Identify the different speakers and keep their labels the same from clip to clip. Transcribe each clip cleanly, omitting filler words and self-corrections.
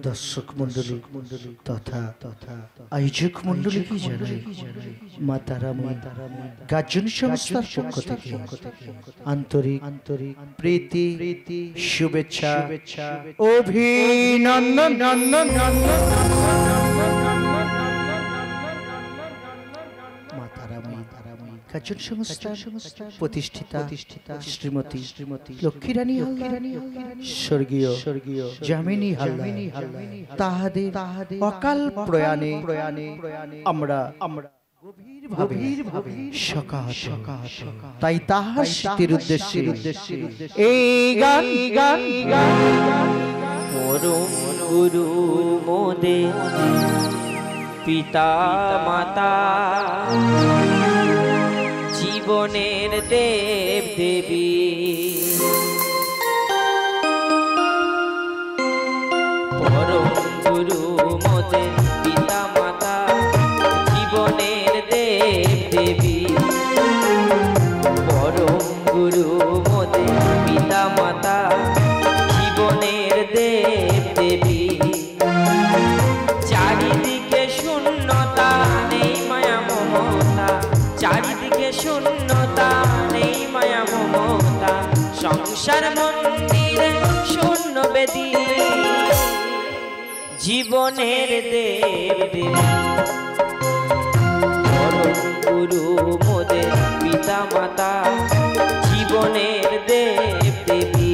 Speaker 1: दर्शक मंडली तथा आयोजक मंडली की जानाई मा तारा गार्जन संस्थार पक्ष थेके आंतरिक प्रीति शुभेच्छा अभिनंदन गार्जन संस्था प्रतिष्ठिता श्रीमती लक्ष्मी रानी स्वर्गीय जामिनी हालदार ताहादेर अकाल प्रयाणे आमरा गभीर भावे ताई ताहार स्मृतिर उद्देश्ये गान
Speaker 2: परम गुरु मोदे पिता माता जीवनेर देव देवी परम गुरु मोदे पिता माता जीवनेर देव देवी परम गुरु मोदे पिता माता जीवनेर देव देवी चारिदिके शून्यता नेই माया ममता चारिदिके शून्यता नेই माया ममता संसार मंदिरे शून्य बेदी जीवनेर देव देवी परम गुरु मोदे पिता माता जीवनेर देव देवी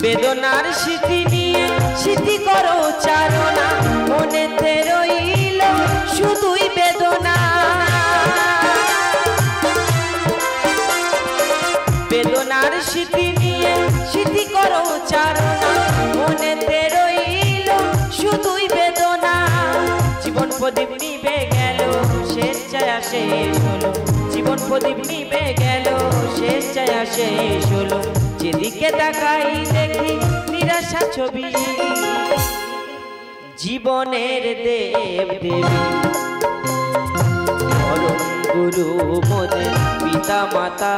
Speaker 2: बेदनार स्मृति निये स्मृति करो चारणा मनेते रइल शुधुई बेदना बेदनार स्मृति निये स्मृति करो चारणा मनेते रइल शुधुई बेदना जीवन प्रदीप निभे गेल स्वेच्छाय शेष हलो जीवन प्रदीप निभे गेल स्वेच्छाय शेष हलो जेदिके ताकाई देखी निराशा छवि जीवनेर देव देवी परम गुरु मोदे पिता माता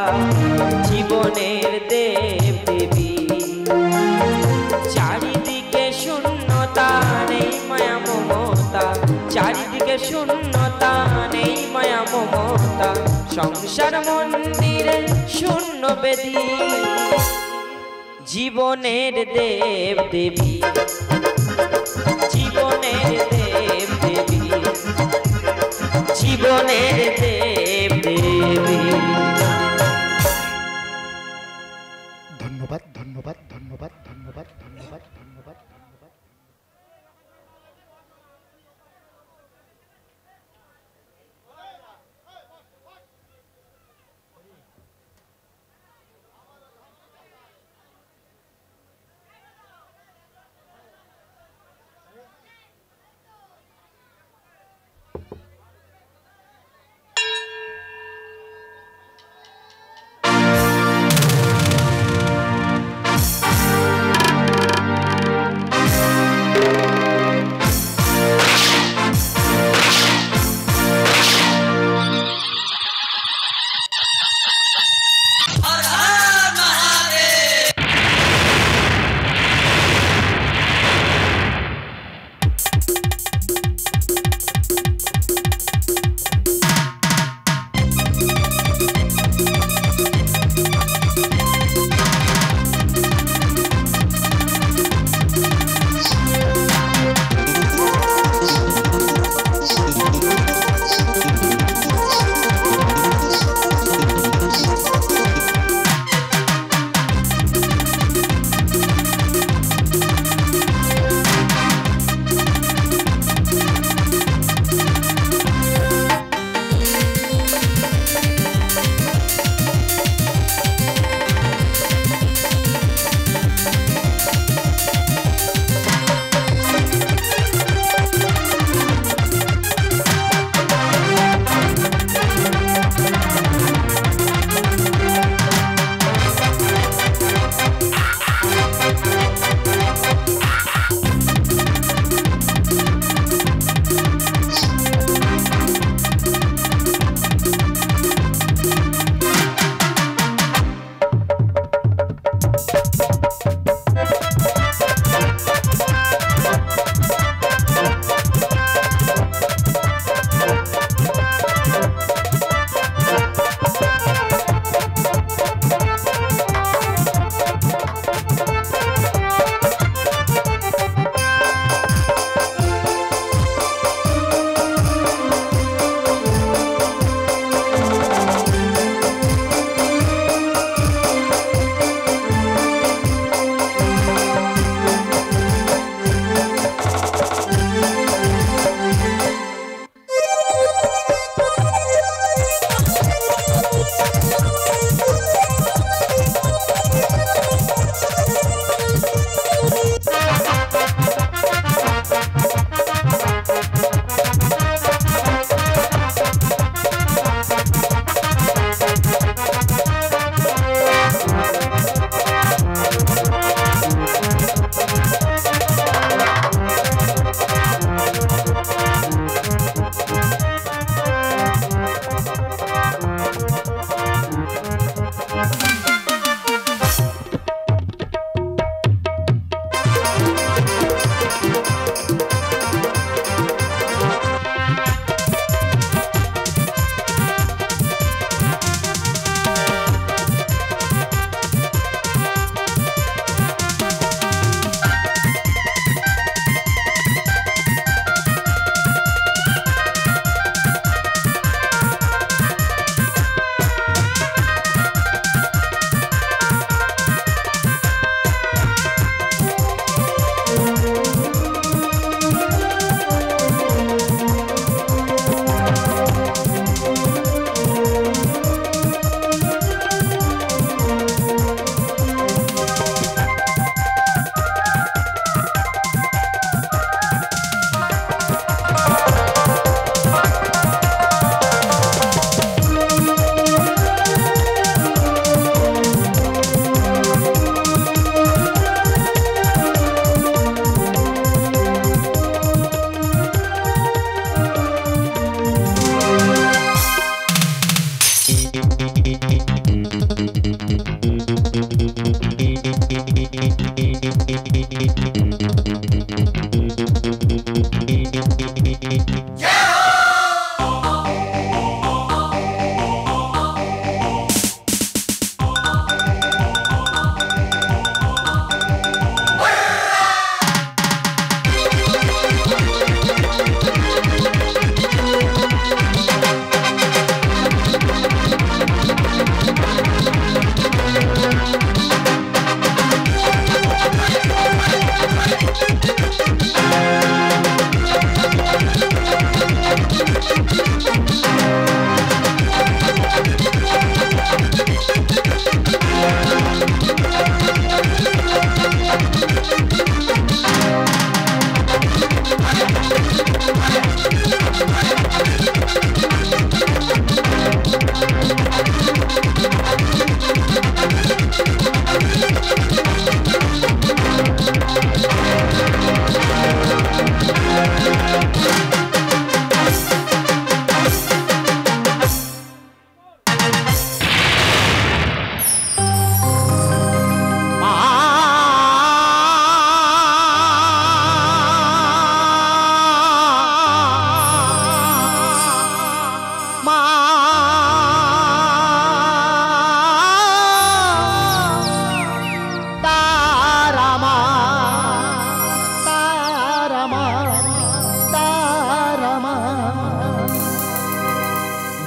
Speaker 2: जीवनेर देव देवी चारिदिके शून्यता नेই माया ममता चारिदिके शून्यता नेই माया ममता संसार मंदिरे शून्य बेदी जीवनेर देव देवी जीवनेर देव देवी जीवनेर देव देवी
Speaker 1: धन्यवाद धन्यवाद धन्यवाद धन्यवाद धन्यवाद धन्यवाद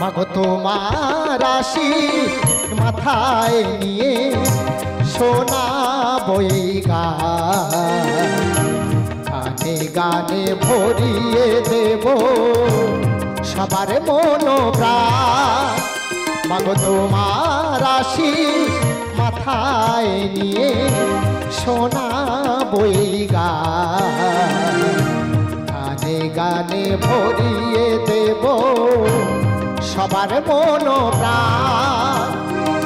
Speaker 1: মাগো তোমার আশিস মাথায় নিয়ে শোনাবো এই গান, গানে গানে ভরিয়ে দেব সবার মনোপ্রাণ। মাগো তোমার আশিস মাথায় নিয়ে শোনাবো এই গান, গানে গানে ভরিয়ে দেব সবার মনোপ্রাণ।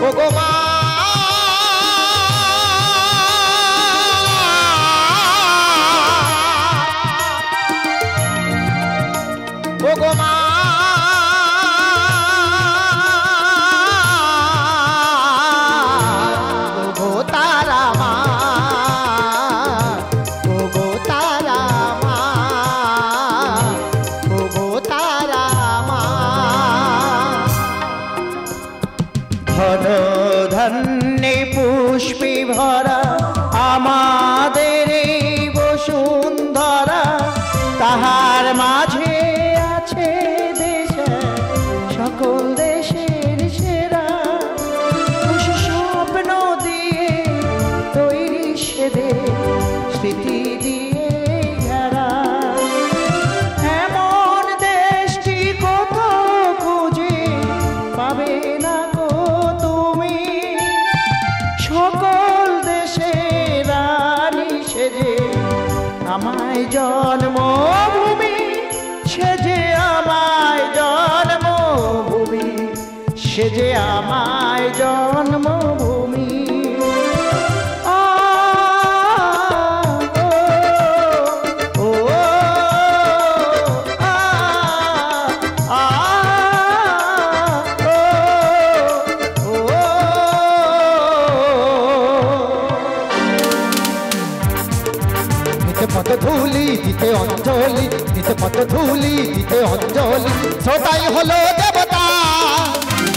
Speaker 1: ও গো মা ও গো মা ও গো তারা মা, ও গো তারা মা, ও গো তারা মা।
Speaker 3: ধন ধন্যে পুষ্পে ভরা আমাদের এই বসুন্ধরা, তাহার মাঝে আছে দেশে সকল দেশের সেরা। খুশি স্বপ্ন দিয়ে তৈরি সেদে স্মৃতি দিয়ে ঘেরা, এমন দেশটি কোথাও খুঁজে পাবে না গো তুমি। সকল দেশের রানী সেজে আমায় জন্মভূমি, সেজে আমায় জন্মভূমি, সেজে আমায় জন্মভূমি। আ ও ও আ আ ও ও।
Speaker 1: নিতে পথ ধুলি দিতে অঞ্জলি, নিতে পথ ধুলি দিতে অঞ্জলি, ছোটাই হলো দেবতা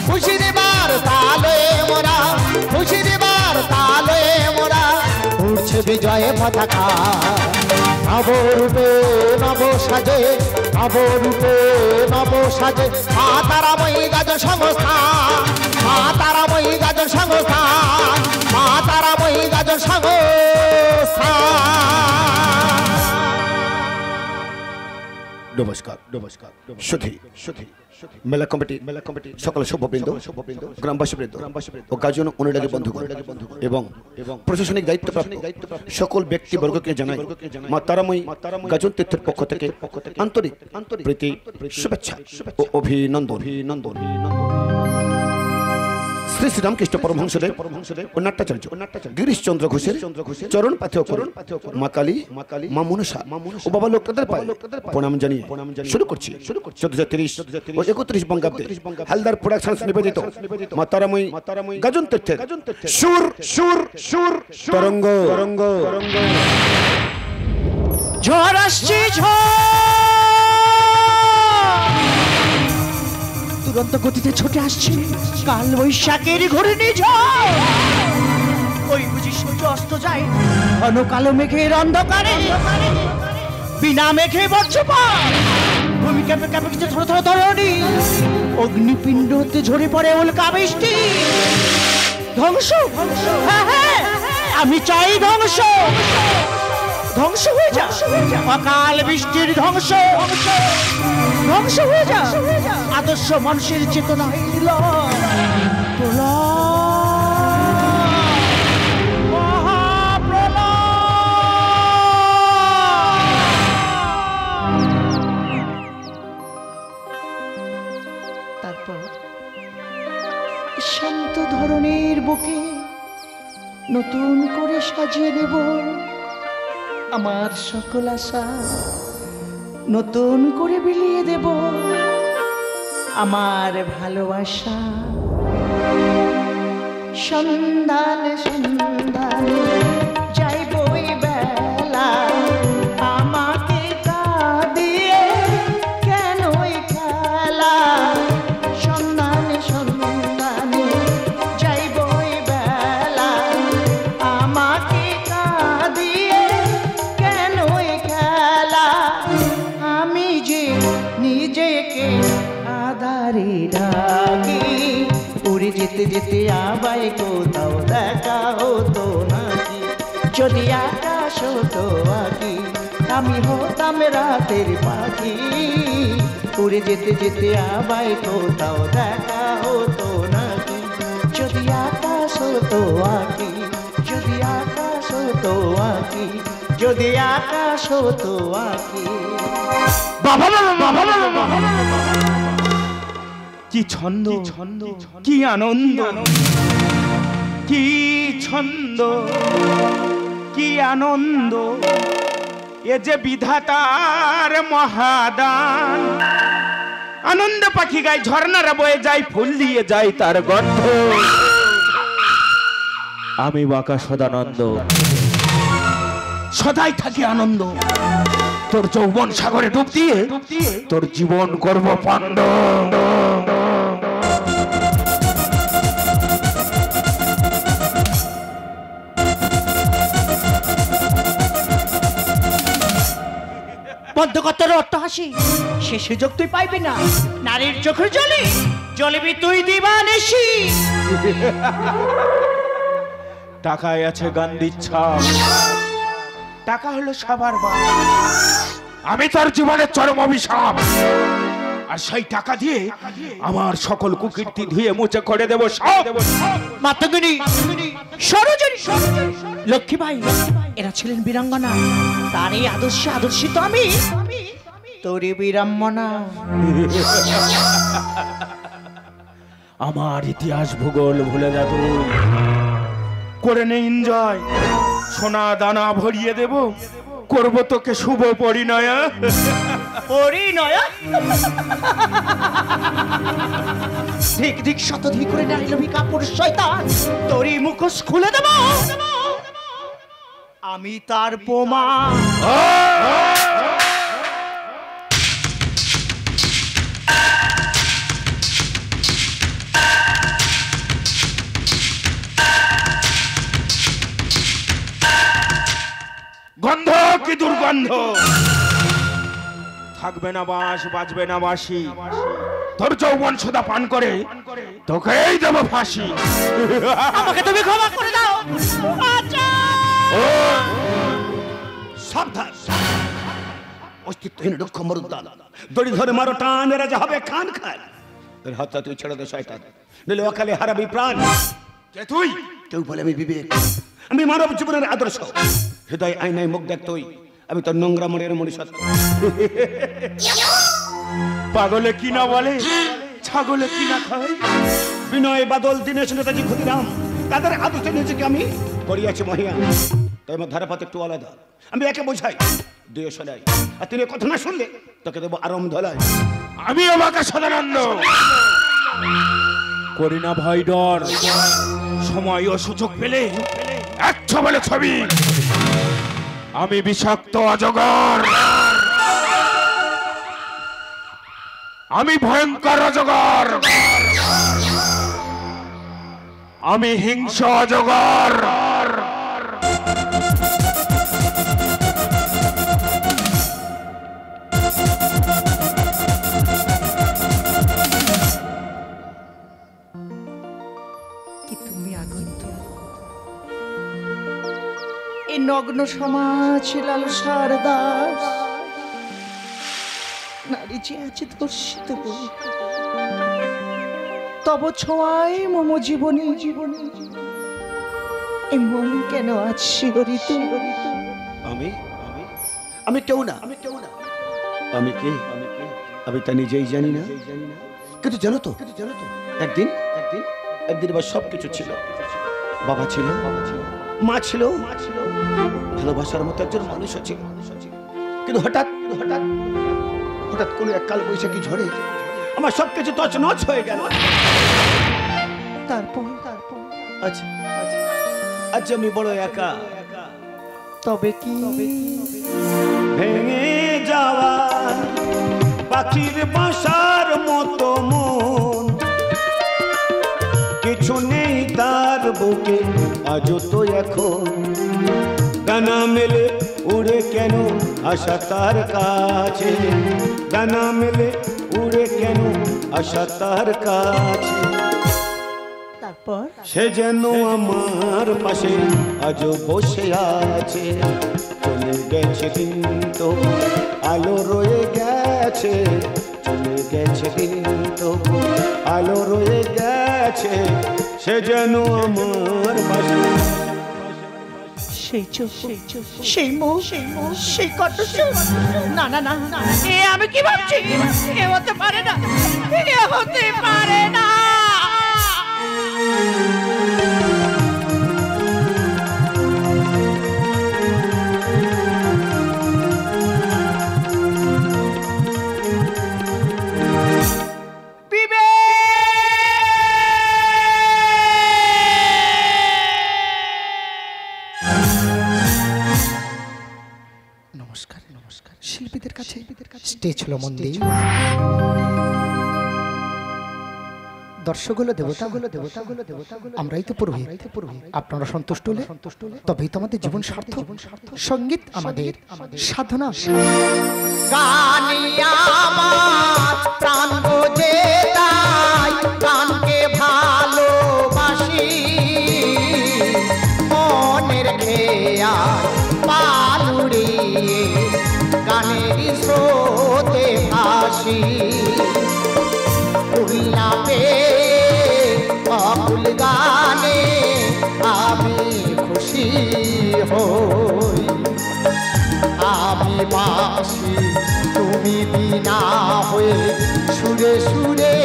Speaker 1: খুশির বার্তা লয়ে মোরা, খুশির বার্তা লয়ে মোরা উড়ছে বিজয়ে পতাকা। নবরূপে নব সাজে, নবরূপে নব সাজে মা তারাময়ী গাজন সংস্থান, মা তারাময়ী গাজন সংস্থান, মা তারাময়ী গাজন সংস্থান।
Speaker 4: নমস্কার নমস্কার সুধী সুধী মেলা কমিটি সকল সভ্যবৃন্দ গ্রামবাসীবৃন্দ ও গাজন অনুরাগী বন্ধুগণ এবং প্রশাসনিক দায়িত্বপ্রাপ্ত সকল ব্যক্তিবর্গকে জানাই মা তারাময়ী গাজন তীর্থের পক্ষ থেকে আন্তরিক প্রীতি শুভেচ্ছা ও অভিনন্দন। শ্রী শ্রীরামকৃষ্ণ পরমহংসদেব ও নাট্যাচার্য গিরিশচন্দ্র ঘোষের চরণ পাথেয় করুন মা কালী মা মনসা ও বাবা লোকনাথের পায়ে প্রণাম জানিয়ে শুরু করছি 1430 ও 31 বঙ্গাব্দে হালদার প্রোডাকশনস নিবেদিত মা তারাময়ী গাজন তীর্থের সুর সুর সুর তরঙ্গ তরঙ্গ তরঙ্গ।
Speaker 3: ঝড় আসছে ঝড়, দুরন্ত গতিতে ছুটে আসছে কাল বৈশাখের ঘূর্ণিঝড়। ওই বুঝি সূর্য অস্ত যায় ঘন কালো মেঘের অন্ধকারে, বিনা মেঘে বজ্রপাত, ভূমি কেঁপে কেঁপে কিছু থর থর ধরণি, অগ্নিপিণ্ড হতে ঝরে পড়ে উল্কা বৃষ্টি। ধ্বংস, হ্যাঁ হ্যাঁ আমি চাই ধ্বংস, ধ্বংস হয়ে যা অকাল বৃষ্টির ধ্বংস, ধ্বংস হয়ে যা আদর্শ মানুষের চেতনা হইল তারপর শান্ত ধরনের বুকে নতুন করে সাজিয়ে নেব আমার সকল আশা, নতুন করে বিলিয়ে দেব আমার ভালোবাসা। সন্ধান সন্ধান যাইব ওই বেলা, আমাকে কাঁদিয়ে কেন ওই খেলা। সন্ধান সন্ধান যাইব ওই বেলা, আমাকে কাঁদিয়ে কেন ওই খেলা। আমি যে নিজ নিজেকে আধারে ডাকি, উড়ে যেতে যেতে আবার কোথাও দেখা হতো নাকি, যদি আকাশ হতো আঁকি আমি হতাম রাতের পাখি, উড়ে যেতে যেতে আবার কোথাও দেখা হতো নাকি, যদি আকাশ হতো আঁকি, যদি আকাশ হতো আঁকি, যদি আকাশ হতো আঁকি।
Speaker 5: কি ছন্দ, কি আনন্দ, কি ছন্দ, কি আনন্দ, এ যে বিধাতার মহাদান। আনন্দ পাখি গায়, ঝর্ণারা বয়ে যায়, ফুল দিয়ে যায় তার গন্ধ। আমি বাঁকা সদানন্দ, সদাই থাকি আনন্দ। তোর যৌবন সাগরে ডুব দিয়ে তোর জীবন করব পান্ড।
Speaker 3: বদ্ধকর্তার অট্টহাসি, সে সুযোগ তুই পাইবি না। নারীর চোখের জলে জ্বলবি তুই দিবানিশি।
Speaker 5: টাকায় আছে গান্ধীর ছাপ, টাকা হলো সবার বাপ। আমি তোর জীবনের চরম অভিশাপ, আর সেই টাকা দিয়ে আমার সকল কুকীর্তি ধুয়ে মুছে করে দেব সব।
Speaker 3: মাতঙ্গিনী, সরোজিনী, লক্ষ্মীবাই এরা ছিলেন বীরাঙ্গনা। তার এই আদর্শে আদর্শিত আমি তোরই বীরাম্মনা।
Speaker 5: আমার ইতিহাস ভূগোল ভুলে যা তুই, করে নে এনজয়। সোনা দানা ভরিয়ে দেব, করব তোকে শুভ পরিণয়।
Speaker 3: পরিণয় ঠিক ঠিক শতধিক করে নারী লোভী কাপুর শয়তান, তোরই মুখোশ খুলে দেব আমি তার বোমা।
Speaker 5: গন্ধ কি দুর্গন্ধ, থাকবে না বাঁশ, বাজবে না বাঁশি। তোর যৌবন সদা পান করে তোকেই দেব ফাঁসি।
Speaker 3: আমাকে তুমি ক্ষমা করে দাও। আচ্ছা
Speaker 4: সাবধান, অস্তিত্বহীন দুঃখ মরুদ্দান, দড়ি ধরে মারো টান, এরা যা হবে খান খান। এর হাতটা তুই ছেড়ে দে শয়তান, নইলে অকালে হারাবি প্রাণ।
Speaker 5: কে তুই?
Speaker 4: কেউ বলে আমি বিবেক, আমি মানব জীবনের আদর্শ। হৃদয় আয়নায় মুখ দেখ তুই, আমি তোর নোংরা মনের মনুষ্যত্ব।
Speaker 5: পাগলে কি না বলে, ছাগলে কি না খায়।
Speaker 4: বিনয় বাদল দীনেশ নেতাজি ক্ষুদিরাম, তাদের আদর্শে নিজেকে আমি করিয়াছি মহিয়া। তাই আমার ধারাপাত একটু আলাদা, আমি একে বোঝাই দুয়ে শোনাই, আর তিনি কথা না শুনলে তোকে দেবো আরম ধলায়।
Speaker 5: আমি আমাকে সদানন্দ করি না ভয় ডর, সময় ও সুযোগ পেলে একশো বলে ছবি। আমি বিষাক্ত অজগর, আমি ভয়ঙ্কর অজগর, আমি হিংস্র অজগর।
Speaker 3: কি তুমি আগন্তুক, এই নগ্ন সমাজ লালসার দাস, নারী যে আছে ধর্ষিত বলে, তব ছোঁয়ায় মম জীবনে জীবনে এই মন কেন আজ শিহরিত।
Speaker 4: আমি আমি কেউ না, আমি কে আমি তা নিজেই জানি না। কিন্তু জানো তো একদিন বা সব কিছু ছিল। বাবা ছিল, মা ছিল, ভালোবাসার মতো একজন মানুষও ছিল। কিন্তু হঠাৎ কোনো এক কাল বৈশাখী ঝড়ে আমার সবকিছু তছনছ হয়ে গেল।
Speaker 3: তারপর
Speaker 4: আজ আমি বড় একা।
Speaker 3: তবে কি
Speaker 4: ভেঙে যাওয়া পাখির বাসার মতো মন, কিছু নেই তার বুকে আজও তো এখন। ডানা মেলে উড়ে কেন আশা তার কাছে, ডানা মেলে আশা তার কাছে,
Speaker 3: তারপর
Speaker 4: সে যেন আমার পাশে আজও বসে আছে। চলে গেছে দিন তো আলো রয়ে গেছে, চলে গেছে দিন তো আলো রয়ে গেছে, সে যেন আমার পাশে।
Speaker 3: সেই চোখ, সেই মুখ, সেই কণ্ঠস্বর, না না না না, এ আমি কি ভাবছি? এ হতে পারে না, এ হতে পারে না।
Speaker 1: নমস্কার, নমস্কার। শিল্পীদের কাছে স্টেজ হলো মন্দির, দর্শকগুলো দেবতাগুলো, আমরাই তো পুরোহিত। আপনারা সন্তুষ্ট হলে তবেই তো আমাদের জীবন সার্থক। সঙ্গীত আমাদের সাধনা।
Speaker 3: গানিয়া আমার প্রাণ বোঝে তাই গানকে ভালোবাসি, মনের খেয়া পালুড়িয়ে গানের স্রোতে ভাসি। উল্লাপে অকুল গানে আমি খুশি হই, আমি বাসি তুমি বিনা হয়ে সুরে সুরে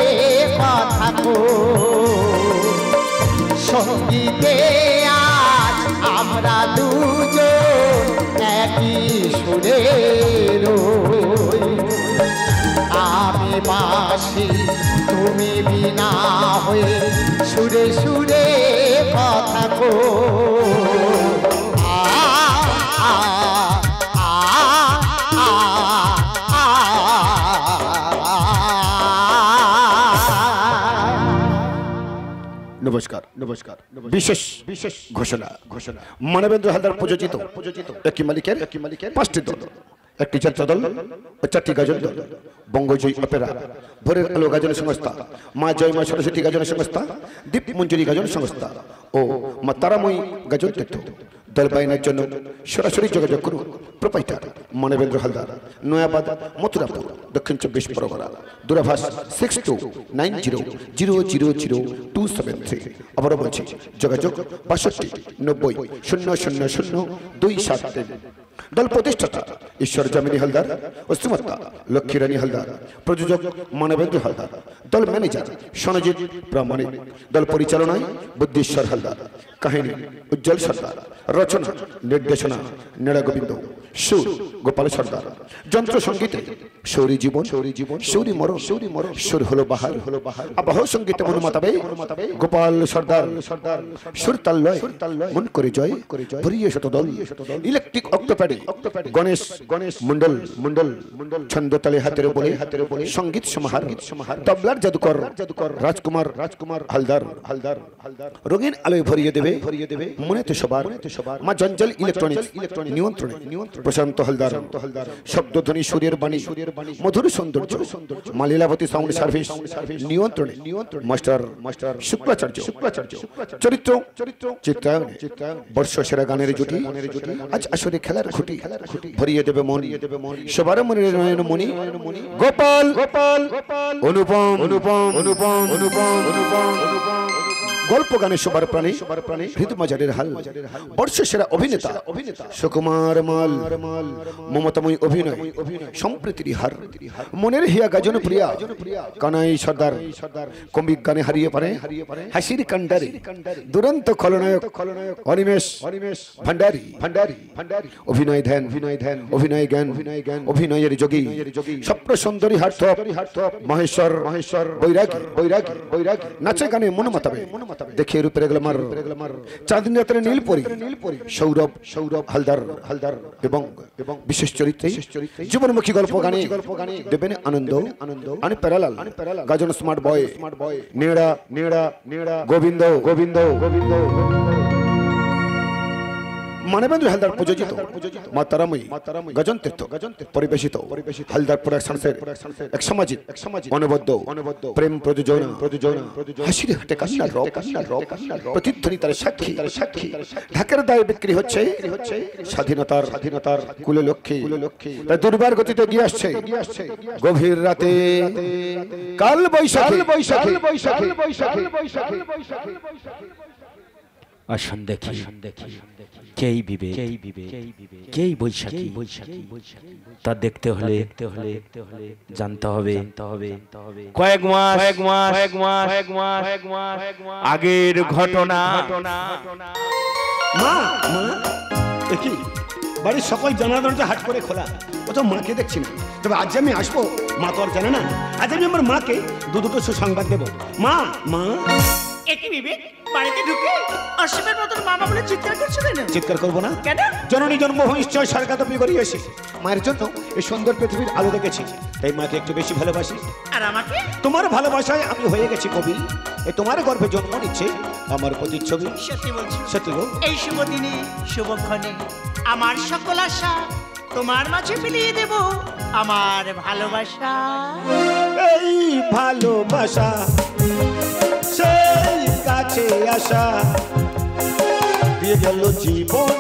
Speaker 3: কথা কো। সঙ্গীতে আজ আমরা দুজন একই সুরে রই, আমি বাসি তুমি বিনা হয়ে সুরে সুরে কথা কো।
Speaker 4: নমস্কার, নমস্কার। বিশেষ বিশেষ ঘোষণা, মানবেন্দ্র হালদার প্রযোজিত একই মালিকের 5টি দল, একটি যাত্রা দল ও 4টি গাজন দল, বঙ্গজয়ী অপেরা, ভোরের আলো গাজন সংস্থা, মা জয় মা সরস্বতী গাজন সংস্থা, দীপ মঞ্জুরি গাজন সংস্থা ও মা তারাময়ী গাজন তীর্থ। দল বাইনের জন্য সরাসরি যোগাযোগ করুন। প্রোপাইটার মানবেন্দ্র হালদার, নয়াবাদ, মথুরাপুর, দক্ষিণ 24 পরগনা। দূরভাষ 6290000273। আবারও বলছি, যোগাযোগ 62 90 000 273। দল প্রতিষ্ঠাতা ঈশ্বর জামিনী হালদার ও শ্রীমত্তা লক্ষ্মীরানী হালদার। প্রযোজক মানবেন্দ্র হালদার। দল ম্যানেজার সনজিৎ প্রামাণিক। দল পরিচালনায় বুদ্ধিশ্বর হালদার। কাহিনী উজ্জ্বল সর্দার। রচনা নির্দেশনা নেড়া গোবিন্দ। সুর গোপাল সর্দার। যন্ত্র সঙ্গীতে শৌরী জীবন, শৌরী মরণ, সুর হলো বাহার, আবাহ সঙ্গীতে মনোমাতাবে গোপাল সর্দার। সুর তাল্লয় মন করে জয়, ভরিয়ে শতদল। ইলেকট্রিক অক্টোপ্যাডে গণেশ মন্ডল, ছন্দতালে হাতের বলে সঙ্গীত সমাহার। তবলার জাদুকর রাজকুমার হালদার। রঙিন আলোয় ভরিয়ে দেবে মনেতে সবার মা জঞ্জল ইলেকট্রনিক্স নিয়ন্ত্রণে প্রশান্ত হালদার। শব্দধ্বনি সুরের বাণী, মধুর সৌন্দর্য মা লীলাবতী সাউন্ড সার্ভিস নিয়ন্ত্রণে মাস্টার শুক্লাচার্য। চরিত্র চিত্রায়ন বর্ষ সেরা গানের জুটি। আজ আসরে খেলার খুঁটি ভরিয়ে দেবে মন, সবার মনের নয়ন মণি। গোপাল অনুপম। গল্প গানে সবার প্রাণী হৃদমাজারের হাল। বর্ষ সেরা অভিনেতা সুকুমার মাল। মমতাময়ী অভিনয় সম্প্রীতির হার। মনের হিয়া গাজন প্রিয়া কানাই সর্দার। কমিক গানে হারিয়ে পারে হাসির কান্ডারি। দুরন্ত খলনায়ক অনিমেষ ভান্ডারী। অভিনয় ধ্যান, অভিনয় জ্ঞান, অভিনয়ের যোগী স্বপ্ন সুন্দরী হার্থক মহেশ্বর বৈরাগী। নাচে গানে মন মাতাবে দেখে রূপের গ্লামার। চাঁদনী রাতের নীলপরি সৌরভ হালদার এবং বিশেষ চরিত্রে জীবনমুখী গল্প গানে দেবেন আনন্দ। আনে parallel Gajan smart boy Nera Gobinda. Manabendra Haldar প্রযোজিত মা তারাময়ী গজন তীর্থ পরিবেশিত হালদার প্রোডাকশনসের এক সামাজিক অনবদ্য প্রেম প্রযোজনা হাসির হাটে কান্নার রব প্রতিধ্বনি তার সাক্ষী ঢাকার দায়ে বিক্রি হচ্ছে স্বাধীনতার কুলে লক্ষ্মী তার দুর্বার গতিতে এগিয়ে আসছে গভীর রাতে কাল বৈশাখী
Speaker 2: আসন দেখি কেই বিবে কেই বৈশাখী তা দেখতে হলে জানতে হবে
Speaker 5: কয়েক মাস আগের ঘটনা।
Speaker 4: মা কি বাড়ির সকল জানা দরজা হাট করে খোলা, কোথাও মাকে দেখছি না। তবে আজ আমি আসবো, মা তো আর জানে না। আজ আমি আমার মাকে দুটো সুসংবাদ দেবো। মা
Speaker 3: একই বিবেক বাড়িতে ঢুকে অসীমের মতন মামা বলে চিৎকার করছো কেন?
Speaker 4: চিৎকার করবো না
Speaker 3: কেন?
Speaker 4: জননী জন্মভূমি নিশ্চয় স্বর্গাতপি করিয়েছি। মায়ের জন্য এই সুন্দর পৃথিবীর আলো দেখেছি, তাই মাকে একটু বেশি ভালোবাসি।
Speaker 3: আর আমাকে?
Speaker 4: তোমার ভালোবাসায় আমি হয়ে গেছি কবি। এই তোমার গর্ভে জন্ম নিচ্ছে আমার প্রতিচ্ছবি।
Speaker 3: সত্যি বলছি?
Speaker 4: সত্যি গো।
Speaker 3: এই শুভ দিনে শুভক্ষণে আমার সকল আশা তোমার মাঝে মিলিয়ে দেব আমার ভালোবাসা।
Speaker 4: এই ভালোবাসা সেই কাছে আসা দিয়ে গেল জীবন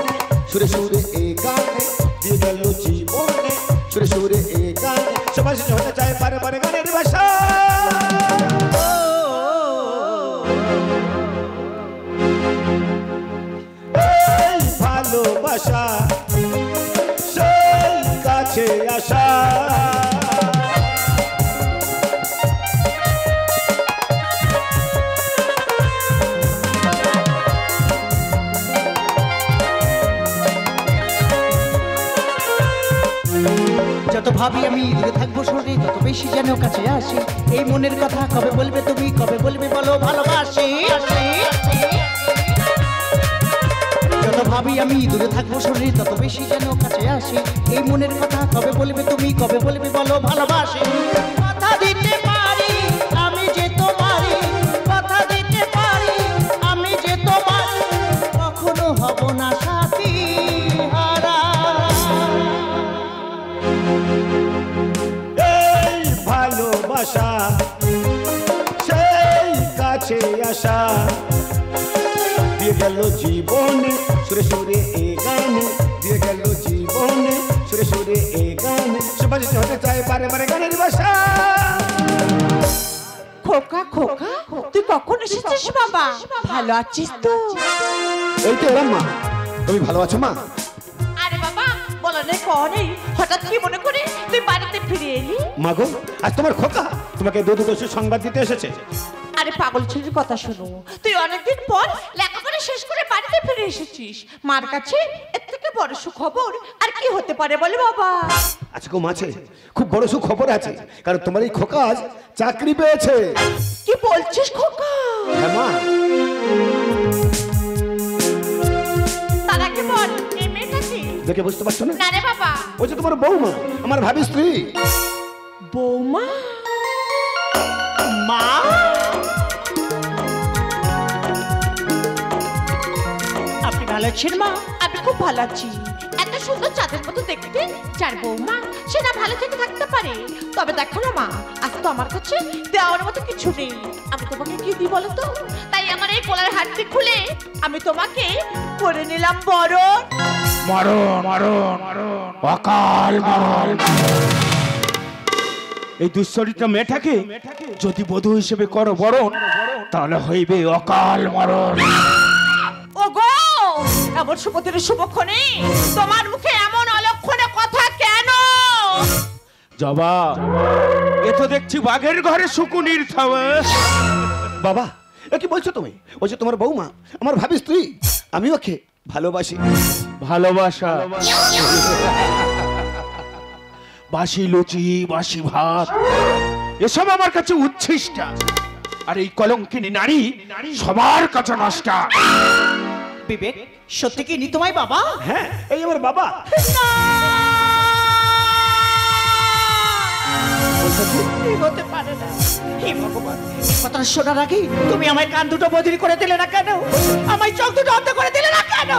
Speaker 4: সুরে সুরে এ গানে, দিয়ে গেল জীবনে সুরে সুরে এ গানে। সবাই হতে চায় পারে পারে গানের ভাষা। এই ভালোবাসা সেই কাছে আসা।
Speaker 3: যত ভাবি আমি দূরে থাকবো সরে, তত বেশি যেন কাছে আসি। এই মনের কথা কবে বলবে তুমি, কবে বলবে বলো ভালোবাসি। যত ভাবি আমি দূরে থাকবো সরে, তত বেশি যেন কাছে আসি। এই মনের কথা কবে বলবে তুমি, কবে বলবে বলো ভালোবাসি। কথা দিতে পারি আমি যে তোমারই, কথা দিতে পারি আমি যে তোমার, কখনো হব না সাথী হারা।
Speaker 4: এই ভালোবাসা সেই কাছে আসা দিয়ে গেল জীবনে সুরে সুরে এ গানে, দিয়ে গেল জীবনে সুরে সুরে এ গানে। সবাই হতে চায় বারে বারে গানের ভাষা।
Speaker 6: খোকা খোকা তুই কখন এসেছিস বাবা? ভালো আছিস তো?
Speaker 4: এই তো এলাম মা, তুমি ভালো আছো মা?
Speaker 6: আরে বাবা বলা নেই কওয়া নেই, হঠাৎ কি মনে করে তুই বাড়িতে ফিরে এলি?
Speaker 4: মা গো, আজ তোমার খোকা তোমাকে দুটো সংবাদ দিতে এসেছে।
Speaker 6: আরে পাগল ছেলের কথা শোনো, তুই অনেকদিন পর লেখাপড়া শেষ করে বাড়িতে ফিরে এসেছিস। মার কাছে এর থেকে বড় সুখবর আর কি হতে পারে বলে বাবা?
Speaker 4: আচ্ছা গো মাছে, খুব বড় সুখবর আছে, কারণ তোমার এই খোকা আজ চাকরি পেয়েছে।
Speaker 6: কি বলছিস খোকা?
Speaker 4: হ্যাঁ মা।
Speaker 6: তার আগে বল এই মেয়েটা কি?
Speaker 4: দেখে বুঝতে পারছো না?
Speaker 6: না রে বাবা।
Speaker 4: ওই যে তোমার বৌমা, আমার ভাবি স্ত্রী।
Speaker 6: বৌমা?
Speaker 3: মা আপনি ভালো আছেন মা?
Speaker 6: আমি খুব ভালো আছি। এত সুন্দর চাঁদের মতো দেখতে যার বৌমা, সে না ভালো থেকে থাকতে পারে? তবে দেখো না মা, আজ তো আমার কাছে দেওয়ার মতো কিছু নেই। আমি তোমাকে কি দিই বলো তো? তাই আমার এই কোলার হাতটি খুলে আমি তোমাকে করে নিলাম বরণ।
Speaker 5: অকাল মরণ। এই দুশ্চরিত্র মেয়েটাকে যদি বধূ হিসেবে করো বরণ, তাহলে হইবে অকাল মরণ।
Speaker 6: ওগো, এমন শুভদিনের শুভক্ষণে তোমার মুখে এমন অলক্ষণে কথা কেন?
Speaker 5: জবা, এ তো দেখছি বাঘের ঘরে শুকুনির খাওয়া।
Speaker 4: বাবা এ কি বলছো তুমি? ওই যে তোমার বৌমা, আমার ভাবি স্ত্রী, আমি ওকে ভালোবাসি।
Speaker 5: ভালোবাসা? বাসি লুচি বাসি ভাত এসব আমার কাছে উচ্ছিষ্ট, আর এই কলঙ্কিনী নারী সবার কাছে নষ্ট।
Speaker 3: বিবেক সত্যি কি নি তোমায় বাবা?
Speaker 4: হ্যাঁ, এই আমার বাবা।
Speaker 6: হতে পারে না,
Speaker 3: হে ভগবান, এই কথাটা শোনার আগে তুমি আমায় কান দুটো বদির করে দিলে না কেন? আমায় চোখ দুটো অন্ধ করে দিলে না কেন?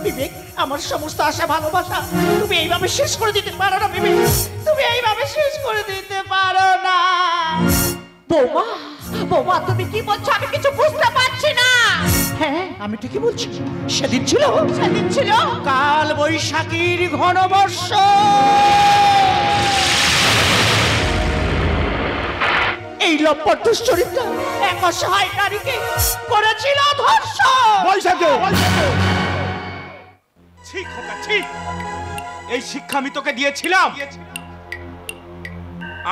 Speaker 3: বিবেক, আমার সমস্ত আশা ভালোবাসা তুমি এইভাবে শেষ করে দিতে পারো না বিবেক, তুমি এইভাবে শেষ করে দিতে পারো না।
Speaker 6: বৌমা, বৌমা তুমি কি বলছো? আমি কিছু বুঝতে পারছি না।
Speaker 3: হ্যাঁ, আমি ঠিকই বলছি। সেদিন ছিল
Speaker 6: কাল
Speaker 3: বৈশাখীর ঘন বর্ষ। এই লম্পট দুশ্চরিত্র এক অসহায় নারীকে করেছিল ধর্ষণ।
Speaker 4: বৈশাখী,
Speaker 5: ঠিক খোকা ঠিক। এই শিক্ষা আমি তোকে দিয়েছিলাম।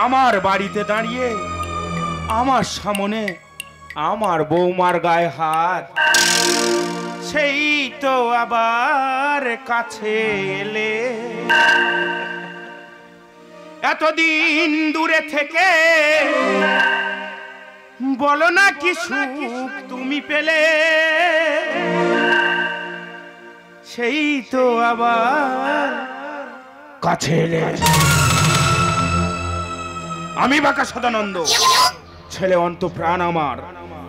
Speaker 5: আমার বাড়িতে দাঁড়িয়ে আমার সামনে আমার বৌমার গায়ে হাত, সেই তো আবার কাছে এলে। এতদিন দূরে থেকে বলো না কি সুখ তুমি পেলে, সেই তো আবার কাছে এলে। আমি বাঁকা সদানন্দ, ছেলে অন্তঃপ্রাণ আমার,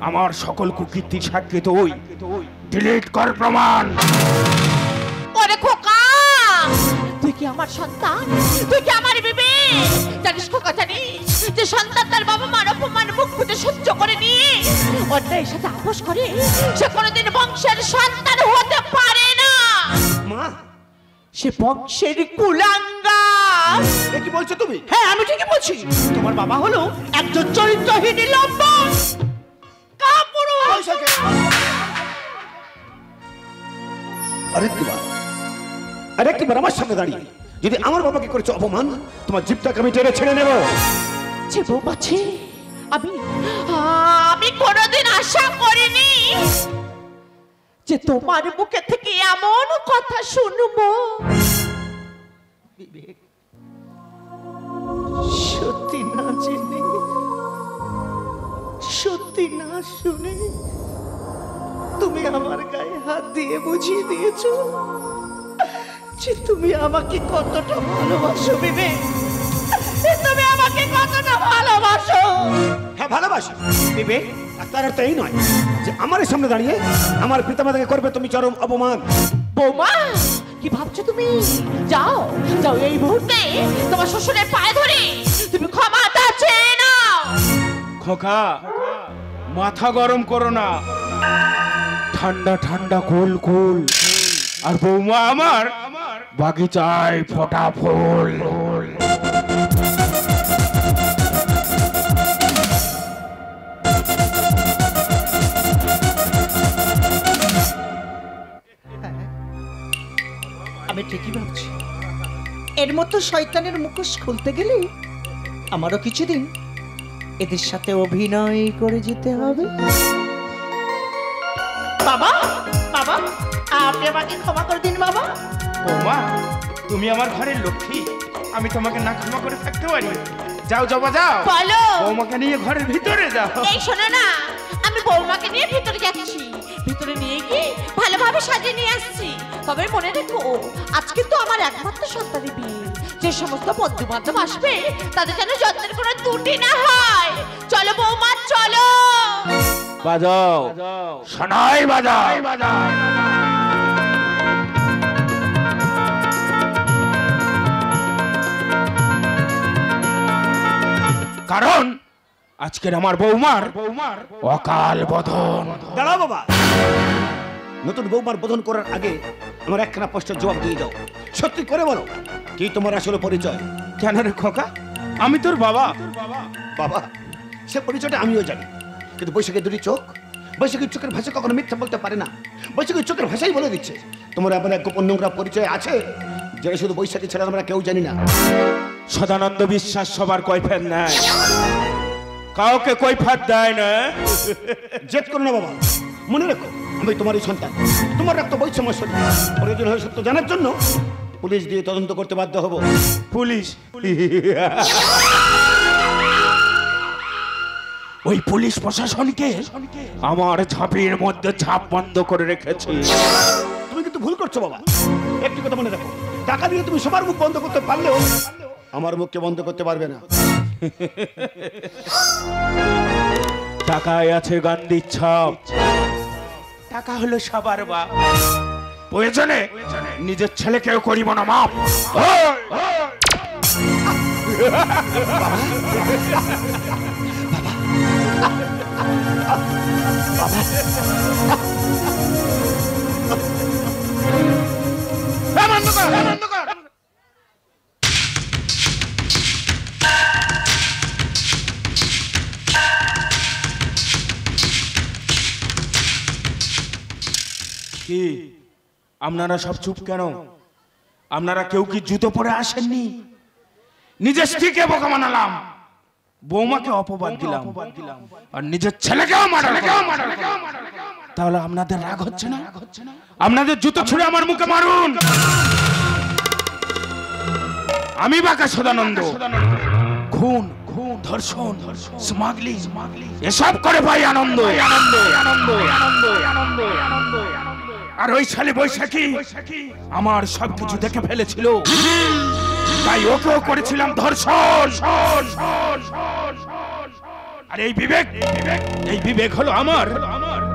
Speaker 5: আমার সকল কুকীর্তির সাক্ষী তুই। ডিলিট কর প্রমাণ।
Speaker 6: ওরে খোকা, তুই কি আমার সন্তান? তুই কি আমার বিবি? জানিস খোকা, জানিস যে সন্তান তার বাবা মার অপমান মুখ ফুটে সহ্য করে নিয়ে অন্যায়ের সাথে আপোষ করে সে কোনোদিন বংশের সন্তান হতে পারে না।
Speaker 4: মা,
Speaker 3: সে বংশের কুলাঙ্গা।
Speaker 4: কি বলছো তুমি?
Speaker 3: হ্যাঁ, আমি ঠিকই বলছি। তোমার বাবা হলো একজন চরিত্রহীন লম্পট কাপুরুষ।
Speaker 4: আরেকবার আমার সামনে দাঁড়িয়ে যদি আমার বাবাকে করেছো অপমান, তোমার জিভটাকে আমি টেনে ছেড়ে নেব।
Speaker 6: যে বৌমা, আমি কোনোদিন আশা করিনি যে তোমার মুখে থেকে এমন কথা শুনবো।
Speaker 3: বিবেক, সত্যি না জেনে, সত্যি না শুনে তুমি আমার গায়ে হাত দিয়ে বুঝিয়ে দিয়েছো যে তুমি আমাকে কতটা ভালোবাসো। বিবেক, তুমি আমাকে কতটা ভালোবাসো।
Speaker 4: হ্যাঁ, ভালোবাসি বিবেক। আর তার অর্থ এই নয় যে আমার সামনে দাঁড়িয়ে আমার পিতামাতাকে করবে তুমি চরম অপমান।
Speaker 6: বৌমা, কি ভাবছো তুমি? যাও যাও, এই মুহূর্তে তোমার শ্বশুরের পায়ে ধরে তুমি ক্ষমাটা চেয়ে নাও।
Speaker 5: খোকা, মাথা গরম করো না, ঠান্ডা ঠান্ডা কুল কুল। আর বৌমা আমার বাগিচায় ফোটা ফুল।
Speaker 3: আমি ঠিকই ভাবছি, এর মতো শয়তানের মুখোশ খুলতে গেলে আমারও কিছুদিন এদের সাথে অভিনয় করে যেতে হবে। বাবা, বাবা, আপনি আমাকে ক্ষমা করে দিন বাবা।
Speaker 5: বৌমা, তুমি আমার ঘরের লক্ষ্মী, আমি তোমাকে না ক্ষমা করে থাকতে পারি? যাও জবা, যাও,
Speaker 6: বলো।
Speaker 5: বৌমাকে নিয়ে ঘরের ভিতরে যাও।
Speaker 6: এই শোনো না, আমি বৌমাকে নিয়ে ভিতরে যাচ্ছি, ভিতরে নিয়ে গিয়ে ভালোভাবে সাজিয়ে নিয়ে আসছি। তবে মনে রেখো, আজকে তো আমার একমাত্র সন্তানের বিয়ে। যে সমস্ত বন্ধু বান্ধব আসবে তাদের যেন যত্নের কোনো ত্রুটি না হয়। চলো বৌমা, চলো।
Speaker 5: বাজাও, শোনাই বাজাও। কারণ আজকের আমার বৌমার অকাল বোধন।
Speaker 4: দাঁড়াও বাবা, নতুন বৌমার বোধন করার আগে আমার একখানা প্রশ্নের জবাব দিয়ে দাও। সত্যি করে বলো, কি তোমার আসলে পরিচয়?
Speaker 5: কেন রে খোকা, আমি তোর বাবা।
Speaker 4: বাবা, সে পরিচয়টা আমিও জানি, কিন্তু বৈশাখের দুটি চোখ, বৈশাখীর চোখের ভাষা কখনো মিথ্যা বলতে পারে না। বৈশাখীর চোখের ভাষাই বলে দিচ্ছে তোমার এমন এক গোপন নোংরা পরিচয় আছে যেটা শুধু বৈশাখী ছাড়া আমরা কেউ জানি না।
Speaker 5: সদানন্দ বিশ্বাস সবার কৈফিয়ত নেয়, কাউকে কৈফিয়ত দেয় না।
Speaker 4: জেদ করো না বাবা, মনে রেখো আমি তোমারই সন্তান, তোমার রক্ত বইছে আমার শরীরে। প্রয়োজন হয় সত্য জানার জন্য পুলিশ দিয়ে তদন্ত করতে বাধ্য হব।
Speaker 5: পুলিশ? ওই পুলিশ প্রশাসনকে আমার ঝাঁপির মধ্যে ঝাঁপ বন্ধ করে রেখেছি।
Speaker 4: তুমি কিন্তু ভুল করছো বাবা। একটি কথা মনে রাখো, টাকা দিয়ে তুমি সবার মুখ বন্ধ করতে পারলেও আমার মুখকে বন্ধ করতে পারবে না।
Speaker 5: টাকায় আছে গান্ধীর ছাপ। টাকা হলো সবার বাপ। প্রয়োজনে নিজের ছেলেকেও করিব না মাপ। কি আপনারা সব চুপ কেন? আপনারা কেউ কি জুতো পরে আসেননি? নিজের স্ত্রীকে বোকা বানালাম, বৌমাকে অপবাদ দিলাম, আর নিজের ছেলেকেও মারলাম। তাহলে আপনাদের রাগ হচ্ছে না? আপনাদের জুতো ছুঁড়ে আমার মুখে মারুন। আমি বাঁকা সদানন্দ খুন, ধর্ষণ, স্মাগলিং এসব করে ভাই আনন্দ। আর ওই শালী বৈশাখী আমার সবকিছু দেখে ফেলেছিল, তাই ওকেও করেছিলাম ধর্ষণ। আর এই বিবেক হলো আমার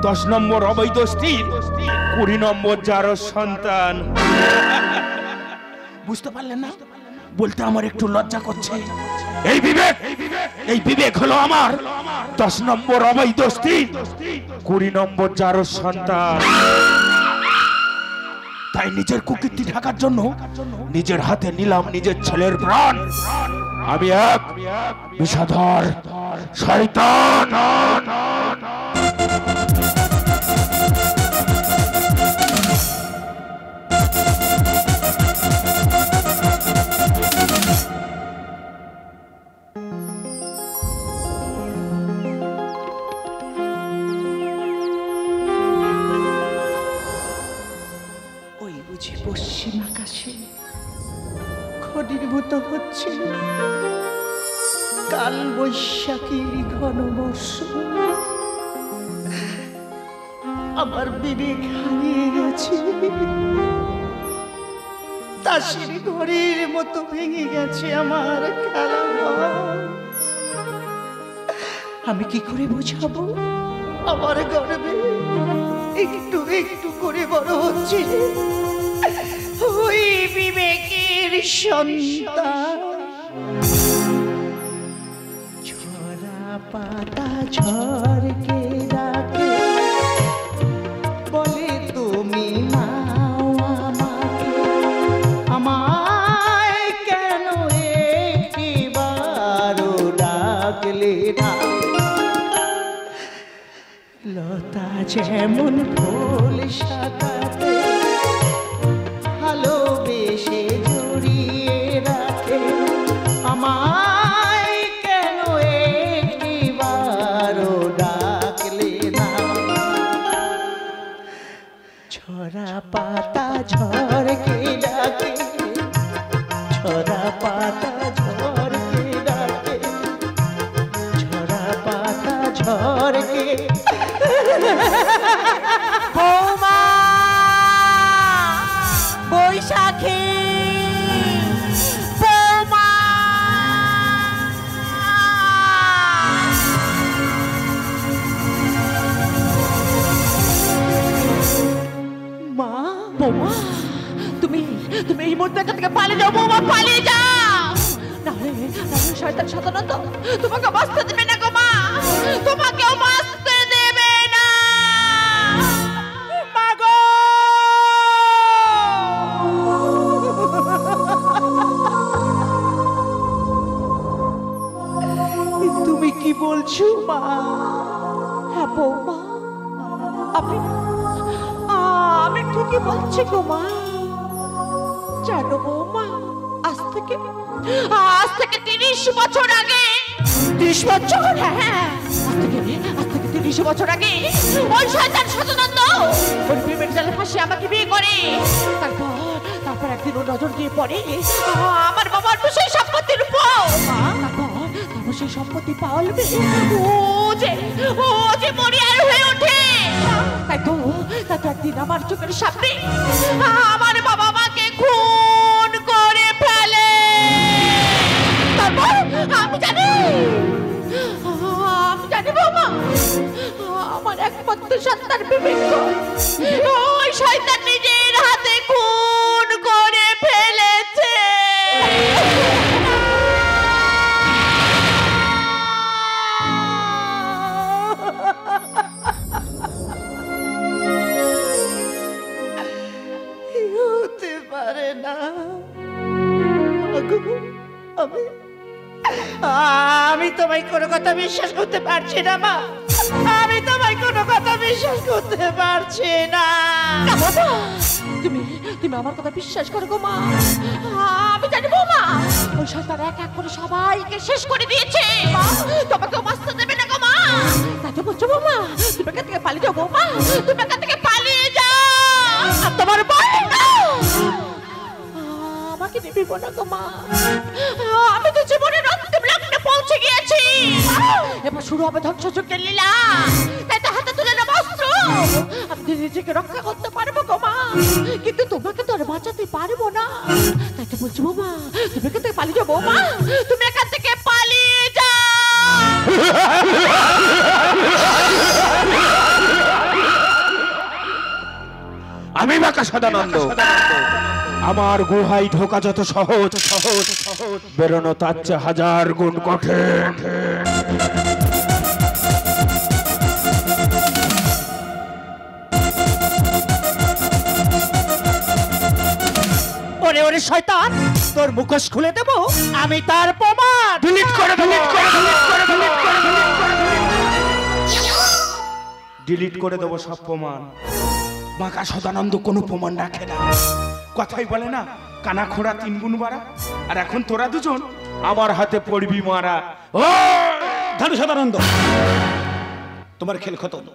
Speaker 5: 10 নম্বর অবৈধ স্ত্রীর 20 নম্বর যার সন্তান। বুঝতে পারলেন না? বলতে আমার একটু লজ্জা করছে। এই বিবেক হলো আমার 10 নম্বর অবৈধ স্ত্রীর 20 নম্বর যার সন্তান। তাই নিজের কুকীর্তি ঢাকার জন্য নিজের হাতে নিলাম নিজের ছেলের প্রাণ। আমি এক বিষধর শয়তান।
Speaker 3: পশ্চিম আকাশে ঘনীভূত হচ্ছে কাল বৈশাখীর ঘন বর্ষণ। আমার বিবেক হারিয়ে গেছে, তাসের ঘরের মতো ভেঙে গেছে আমার খেলাঘর। আমি কি করে বোঝাবো আমার গর্বে একটু একটু করে বড় হচ্ছে ওই বিবেকের সন্তান। ঝরা পাতা ঝড়কে রাখে, বলে তুমি নাও আমাকে, আমায় কেন একবারও ডাকলে না? লতা যেমন ফুল শাখাতে ভালোবেসে জড়িয়ে রাখে, আমায় কেন একবারও ডাকলে না? ঝরা পাতা ঝড়কে ডাকে, ঝরা পাতা ঝড়কে ডাকে, ঝরা পাতা ঝড়কে।
Speaker 6: বৌমা, বৈশাখী, বৌমা।
Speaker 3: মা,
Speaker 6: বৌমা, তুমি এই মুহূর্তে এখান থেকে পালিয়ে যাও বৌমা, পালিয়ে যাও। নাহলে শয়তান সাধারণত তোমাকে বাঁচতে দেবে না গো মা, তোমাকেও বাঁচতে দেবে না। মা গো,
Speaker 3: তুমি কি বলছো মা?
Speaker 6: হ্যাঁ বৌমা, আমি ঠিকই বলছি গো মা। জানো বৌমা, আজ থেকে 30 বছর আগে।
Speaker 3: 30 বছর?
Speaker 6: হ্যাঁ, আজ থেকে 30 বছর আগে ওই শয়তান সদানন্দ ওর প্রেমের জালে ফাঁসি আমাকে বিয়ে করে। তারপর একদিন ও নজর দিয়ে পড়ে আমার বাবার সেই সম্পত্তির উপর। তারপর সেই সম্পত্তি পাওয়ালবে ও যে মরিয়ার হয়ে ওঠে। তাই তো একদিন আমার চোখের সামনে আমার বাবা মাকে খুন করে ফেলে। তারপর আমি জানি আমি জানি বৌমা, আমার একমাত্র সন্তান বিবেক ওই শয়তান নিজের হাতে খুন করে ফেলেছে।
Speaker 3: হতে পারে না। আমি তোমায় কোনো কথা বিশ্বাস করতে পারছি না মা, আমি তোমায় কোনো কথা বিশ্বাস করতে পারছি না।
Speaker 6: তুমি তুমি আমার কথা বিশ্বাস করো গো মা, আমি জানি বৌমা ওই শয়তান এক এক করে সবাইকে শেষ করে দিয়েছে। তোমাকে বাঁচতে দেবে না গো মা, তাই তো বলছো বৌমা তুমি এখান থেকে পালিয়ে যাও। বৌমা তুমি এখান থেকে পালিয়ে যাও, আর তোমার বয় আমাকে নিবি না গো মা, আমি তো জীবনের অন্তিম লগ্নে পৌঁছে গিয়েছি। এবার শুরু হবে ধ্বংসযজ্ঞের লীলা, তাই তো হাতে তুলে নেব অস্ত্র। আমি নিজেকে রক্ষা করতে পারবো গো মা, কিন্তু তোমাকে তো আর বাঁচাতে পারবো না। তাই তো বলছি বৌমা তুমি এখান থেকে পালিয়ে যাও। বৌমা তুমি এখান থেকে পালিয়ে যাও।
Speaker 5: আমি বাঁকা সদানন্দ, আমার গুহায় ঢোকা যত সহজ সহজ সহজ, বেরোনো তার চেয়ে 1000 গুণ কঠিন।
Speaker 3: ওরে ওরে শয়তান, তোর মুখোশ খুলে দেব আমি, তার প্রমাণ
Speaker 5: ডিলিট করে দেব, ডিলিট করে দেব সব প্রমাণ। বাঁকা সদানন্দ কোনো প্রমাণ রাখে না, কথাই বলে না কানা খোড়া 3 গুণ বাড়া। আর এখন তোরা দুজন আমার হাতে পড়বি মারা। ও
Speaker 4: ধানু সদানন্দ, তোমার খেল খতম।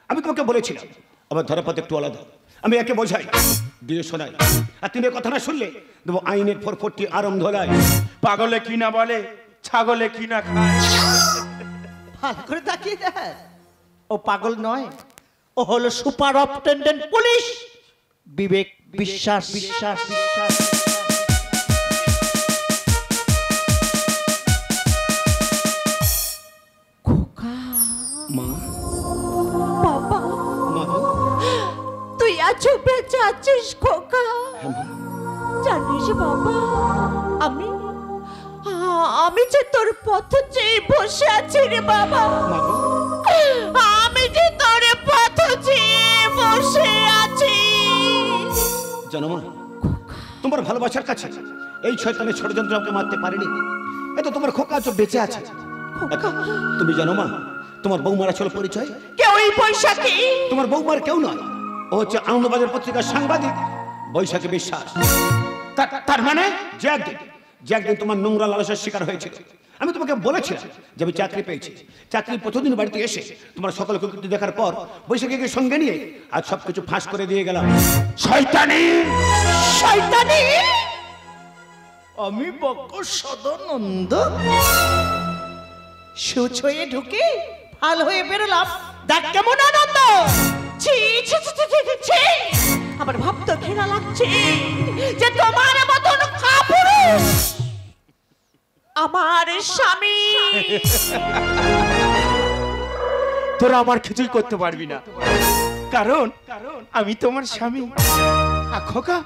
Speaker 4: আমি তোমাকে বলেছিলাম আমার ধরাপথ একটু আলাদা, আমি একে বোঝাই দিয়ে শোনাই, আর তুমি কথা না শুনলে দেবো আইনের 440 আরম ধরাই।
Speaker 5: পাগলে কি না বলে, ছাগলে কি না খায়।
Speaker 3: ভালো করে তাকিয়ে দেখ, ও পাগল নয়, ও হলো সুপারিনটেনডেন্ট পুলিশ বিবেক বিশ্বাস। বিশ্বাস বিশ্বাস
Speaker 6: খোকা
Speaker 4: মা,
Speaker 6: বাবা
Speaker 4: মা গো,
Speaker 6: তুই আছো, বেঁচে আছিস খোকা? জানিস বাবা, আমি আমি যে তোর পথ চেয়ে বসে আছি রে বাবা,
Speaker 4: মা গো,
Speaker 6: আমি যে তোর পথ চেয়ে বসে আছি।
Speaker 4: জানো মা, তোমার ভালোবাসার কাছে এই শয়তানের ষড়যন্ত্র আমাকে মারতে পারেনি। এত তোমার খোকা তো বেঁচে আছে। তুমি জানো মা, তোমার বৌমার আসল পরিচয়?
Speaker 6: কেউ এই বৈশাখী?
Speaker 4: তোমার বৌমার কেউ নয়, ও হচ্ছে আনন্দবাজার পত্রিকার সাংবাদিক বৈশাখী বিশ্বাস। তার মানে যে একদিন তোমার নোংরা লালসার শিকার হয়েছিল। আমি তোমাকে বলেছিলাম যে আমি চাকরি পেয়েছি, চাকরির প্রতিদিন বাড়িতে এসে তোমার সকল কৃত্য দেখার পর বৈশাখীকে সঙ্গে নিয়ে আজ সবকিছু ফাঁস করে দিয়ে গেলাম।
Speaker 5: শয়তানি
Speaker 6: শয়তানি!
Speaker 3: আমি বক্ক সদানন্দ সুচ হয়ে ঢুকে ফাল হয়ে বেরোলাম। দেখ কেমন আনন্দ!
Speaker 6: ছি ছি ছি ছি ছি ছি! আমার ভাবতে ঘৃণা লাগছে যে তোমার মতন কাপুরুষ আমার স্বামী।
Speaker 5: তোরা আমার কিছুই করতে পারবি না, কারণ আমি তোমার স্বামী। খোকা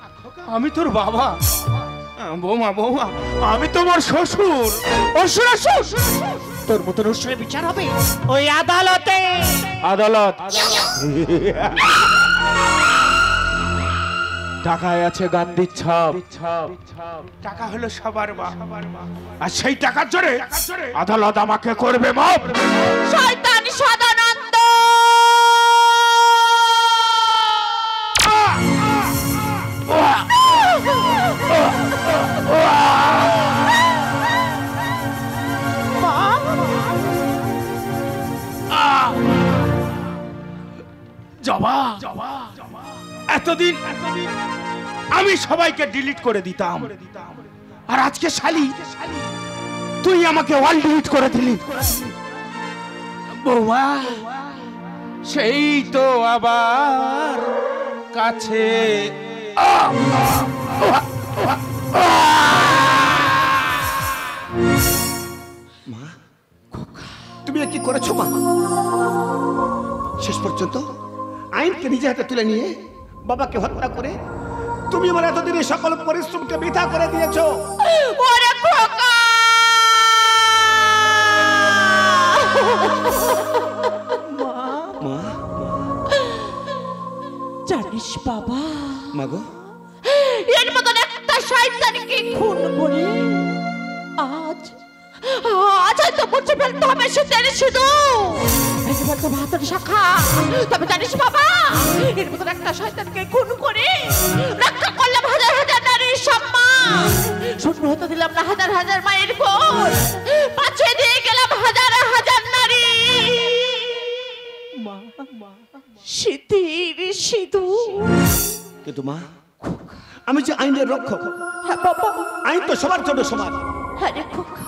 Speaker 5: আমি তোর বাবা। বৌমা বৌমা আমি তোমার শ্বশুর।
Speaker 3: অসুর তোর মতন অসুরের বিচার হবে ওই আদালতে।
Speaker 5: আদালত টাকায় আছে গান্ধীর ছাপ। টাকা হলো সবার বাপ, আর সেই টাকার জোরে আদালত আমাকে করবে মাপ।
Speaker 6: শয়তান সদানন্দ!
Speaker 5: জবা এতদিন আমি সবাইকে ডিলিট করে দিতাম, আর আজকে শালি তুই আমাকে ওয়াল ডিলিট করে দিলি। বৌমা সেই তো আবার কাছে।
Speaker 4: তুমি কি করেছো মা? শেষ পর্যন্ত আইনকে নিজে হাতে তুলে নিয়ে বাবাকে হত্যা করে তুমি আমার এতদিনের সকল পরিশ্রমকে বৃথা করে দিয়েছো।
Speaker 6: ওরে খোকা!
Speaker 4: মা,
Speaker 6: জানিস বাবা,
Speaker 4: মাগো,
Speaker 6: এর মতন একটা শয়তানকে খুন করে আজ হয়তো মুছে ফেলতে হবে শীতের শুধু বলতো ভাতের শাখা। তবে জানিস বাবা, এর মতন একটা শয়তানকে খুন করে রক্ষা করলাম হাজার হাজার নারীর সম্মান, শূন্য হতে দিলাম না হাজার হাজার মায়ের কোল, পাঠিয়ে দিয়ে গেলাম হাজার হাজার নারী শীতের সিঁদুর।
Speaker 4: কিন্তু মা, আমি যে আইনের রক্ষক, আইন তো সবার জন্য সমান।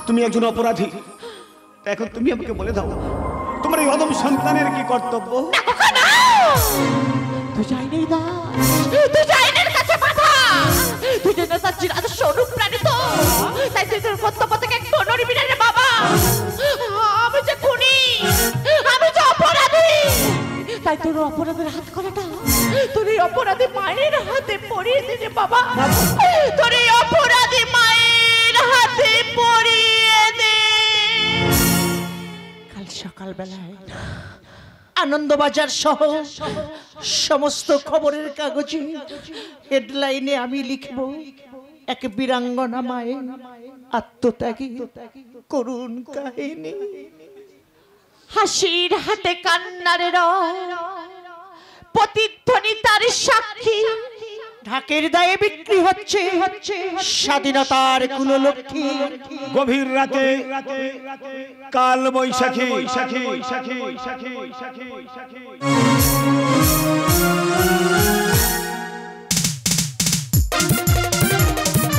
Speaker 4: তুমি একজন অপরাধী, এখন তুমি আমাকে বলে দাও তোমার এই অদম সন্তানের কি কর্তব্য?
Speaker 6: তুই আইনের দাস, তুই আইনের কাছে বাধা, তুই যেন তার আদর্শ অনুপ্রাণিত, তাই তুই তোর কর্তব্য থেকে একটু নড়বি না রে বাবা। আমি যে খুনি, আমি যে অপরাধী, তাই তোর অপরাধের হাত করাটা তোর এই অপরাধী মায়ের হাতে পড়িয়ে দে রে বাবা, তোর এই অপরাধী মায়ের হাতে পড়িয়ে দে। কাল সকালবেলায় আনন্দবাজার সহ সমস্ত খবরের কাগজে হেডলাইনে আমি লিখব, এক বীরাঙ্গনা মায়ের আত্মত্যাগী করুণ কাহিনী। হাসির হাতে কান্নার রয়, প্রতিধ্বনি তার সাক্ষী, ঢাকের দায়ে বিক্রি হচ্ছে স্বাধীনতার কুললক্ষ্মী।
Speaker 4: গভীর রাতে কাল বৈশাখী